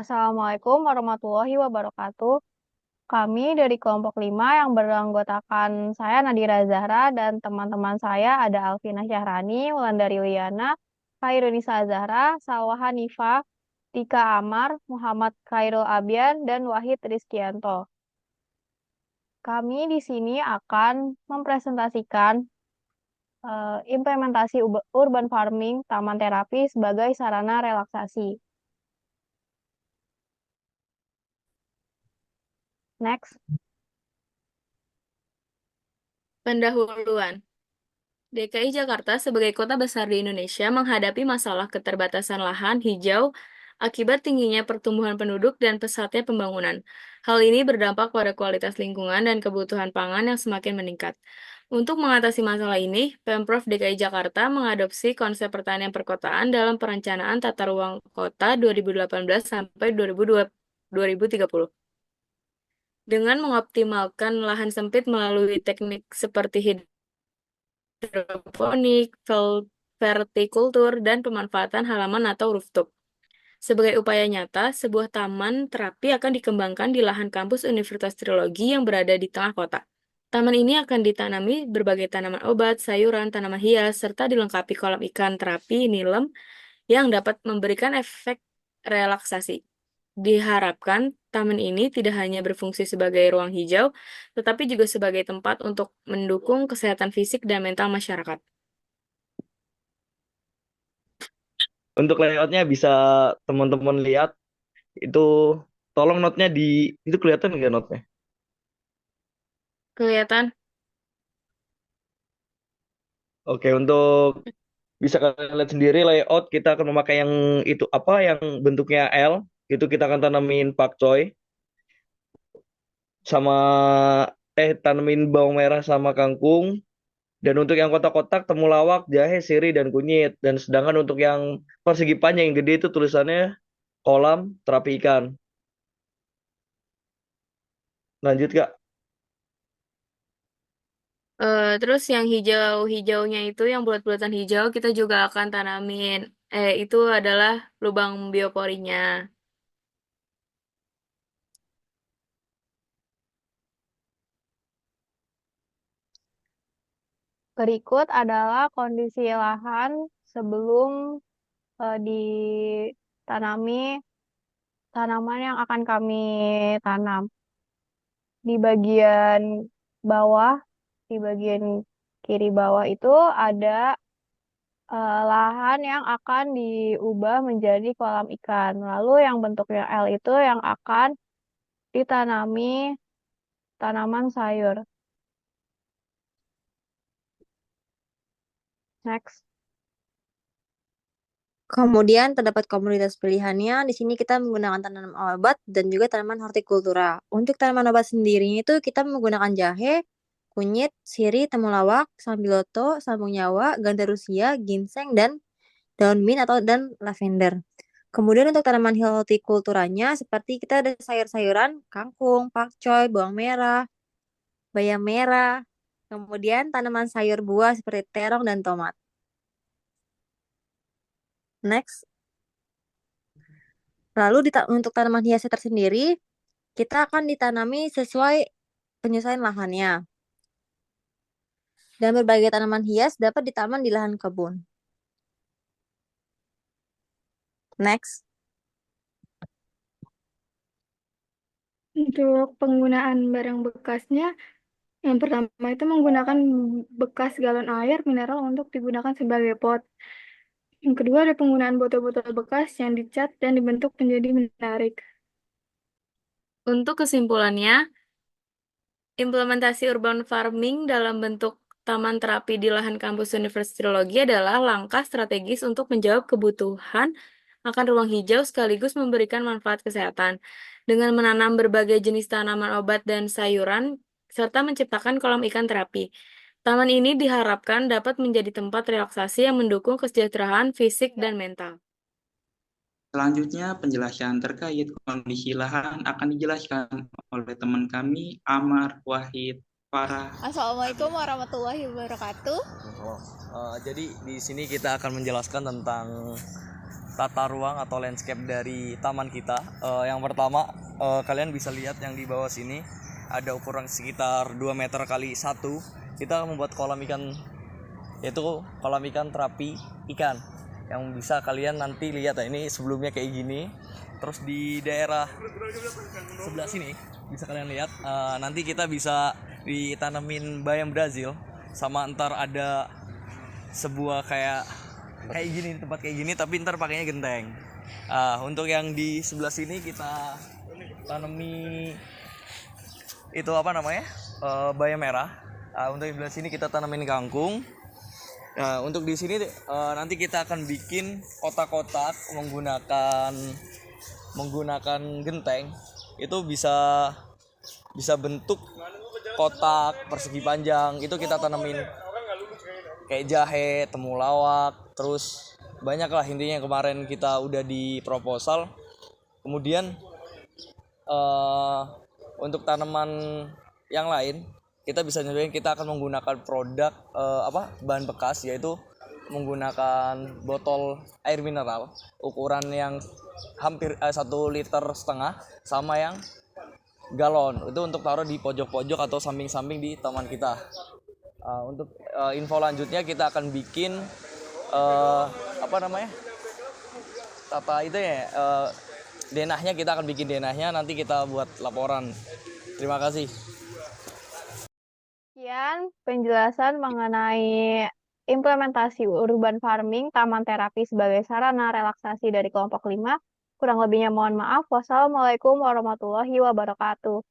Assalamualaikum warahmatullahi wabarakatuh. Kami dari kelompok 5 yang beranggotakan saya Nadira Zahra dan teman-teman saya ada Alvina Syahrani, Wulandari Liana, Khairunisa Zahra, Salwa Hanifah, Tika Amar, Muhammad Khairul Abian, dan Wahid Rizkianto. Kami di sini akan mempresentasikan implementasi urban farming taman terapi sebagai sarana relaksasi. Next. Pendahuluan. DKI Jakarta sebagai kota besar di Indonesia menghadapi masalah keterbatasan lahan hijau akibat tingginya pertumbuhan penduduk dan pesatnya pembangunan. Hal ini berdampak pada kualitas lingkungan dan kebutuhan pangan yang semakin meningkat. Untuk mengatasi masalah ini, Pemprov DKI Jakarta mengadopsi konsep pertanian perkotaan dalam perencanaan tata ruang kota 2018 sampai 2030. Dengan mengoptimalkan lahan sempit melalui teknik seperti hidroponik, vertikultur, dan pemanfaatan halaman atau rooftop. Sebagai upaya nyata, sebuah taman terapi akan dikembangkan di lahan kampus Universitas Trilogi yang berada di tengah kota. Taman ini akan ditanami berbagai tanaman obat, sayuran, tanaman hias, serta dilengkapi kolam ikan terapi nilem yang dapat memberikan efek relaksasi. Diharapkan, taman ini tidak hanya berfungsi sebagai ruang hijau, tetapi juga sebagai tempat untuk mendukung kesehatan fisik dan mental masyarakat. Untuk layoutnya bisa teman-teman lihat itu, tolong notnya di itu kelihatan nggak notnya? Kelihatan? Oke, untuk bisa kalian lihat sendiri layout kita akan memakai yang itu apa yang bentuknya L, itu kita akan tanamin pakcoy sama tanamin bawang merah sama kangkung. Dan untuk yang kotak-kotak temulawak, jahe, sirih dan kunyit. Dan sedangkan untuk yang persegi panjang yang gede itu tulisannya kolam terapi ikan. Lanjut Kak. Terus yang hijau-hijaunya itu, yang bulat-bulatan hijau, kita juga akan tanamin. Itu adalah lubang bioporinya. Berikut adalah kondisi lahan sebelum ditanami tanaman yang akan kami tanam. Di bagian bawah, di bagian kiri bawah itu ada lahan yang akan diubah menjadi kolam ikan. Lalu yang bentuknya L itu yang akan ditanami tanaman sayur. Next. Kemudian terdapat komoditas pilihannya. Di sini kita menggunakan tanaman obat dan juga tanaman hortikultura. Untuk tanaman obat sendiri itu kita menggunakan jahe, kunyit, sirih, temulawak, sambiloto, sambung nyawa, gandarusia, ginseng, dan daun mint dan lavender. Kemudian untuk tanaman hortikulturanya seperti kita ada sayur-sayuran, kangkung, pakcoy, bawang merah, bayam merah. Kemudian tanaman sayur buah seperti terong dan tomat. Next. Lalu untuk tanaman hiasnya tersendiri, kita akan ditanami sesuai penyesuaian lahannya. Dan berbagai tanaman hias dapat ditanam di lahan kebun. Next. Untuk penggunaan barang bekasnya, yang pertama itu menggunakan bekas galon air mineral untuk digunakan sebagai pot. Yang kedua ada penggunaan botol-botol bekas yang dicat dan dibentuk menjadi menarik. Untuk kesimpulannya, implementasi urban farming dalam bentuk taman terapi di lahan kampus Universitas Trilogi adalah langkah strategis untuk menjawab kebutuhan akan ruang hijau sekaligus memberikan manfaat kesehatan. Dengan menanam berbagai jenis tanaman obat dan sayuran, serta menciptakan kolam ikan terapi. Taman ini diharapkan dapat menjadi tempat relaksasi yang mendukung kesejahteraan fisik dan mental. Selanjutnya, penjelasan terkait kondisi lahan akan dijelaskan oleh teman kami, Amar, Wahid, Farah. Assalamualaikum warahmatullahi wabarakatuh. Jadi di sini kita akan menjelaskan tentang tata ruang atau landscape dari taman kita. Yang pertama, kalian bisa lihat yang di bawah sini ada ukuran sekitar 2 meter kali 1. Kita membuat kolam ikan, yaitu kolam ikan terapi ikan, yang bisa kalian nanti lihat. Ini sebelumnya kayak gini. Terus di daerah sebelah sini bisa kalian lihat, nanti kita bisa ditanemin bayam Brazil, sama ntar ada sebuah kayak gini, tempat kayak gini, tapi ntar pakainya genteng. Untuk yang di sebelah sini kita tanami itu apa namanya, bayam merah. Untuk di sebelah sini kita tanamin kangkung. Nah, untuk di sini nanti kita akan bikin kotak-kotak menggunakan genteng. Itu bisa bentuk kotak persegi panjang. Itu kita tanamin kayak jahe, temulawak, terus banyak lah intinya yang kemarin kita udah di proposal. Kemudian untuk tanaman yang lain kita bisa nyobain, kita akan menggunakan produk bahan bekas, yaitu menggunakan botol air mineral ukuran yang hampir 1,5 liter sama yang galon. Itu untuk taruh di pojok-pojok atau samping-samping di taman kita. Untuk info lanjutnya kita akan bikin denahnya. Kita akan bikin denahnya, nanti kita buat laporan. Terima kasih. Sekian penjelasan mengenai implementasi urban farming taman terapi sebagai sarana relaksasi dari kelompok 5. Kurang lebihnya mohon maaf. Wassalamualaikum warahmatullahi wabarakatuh.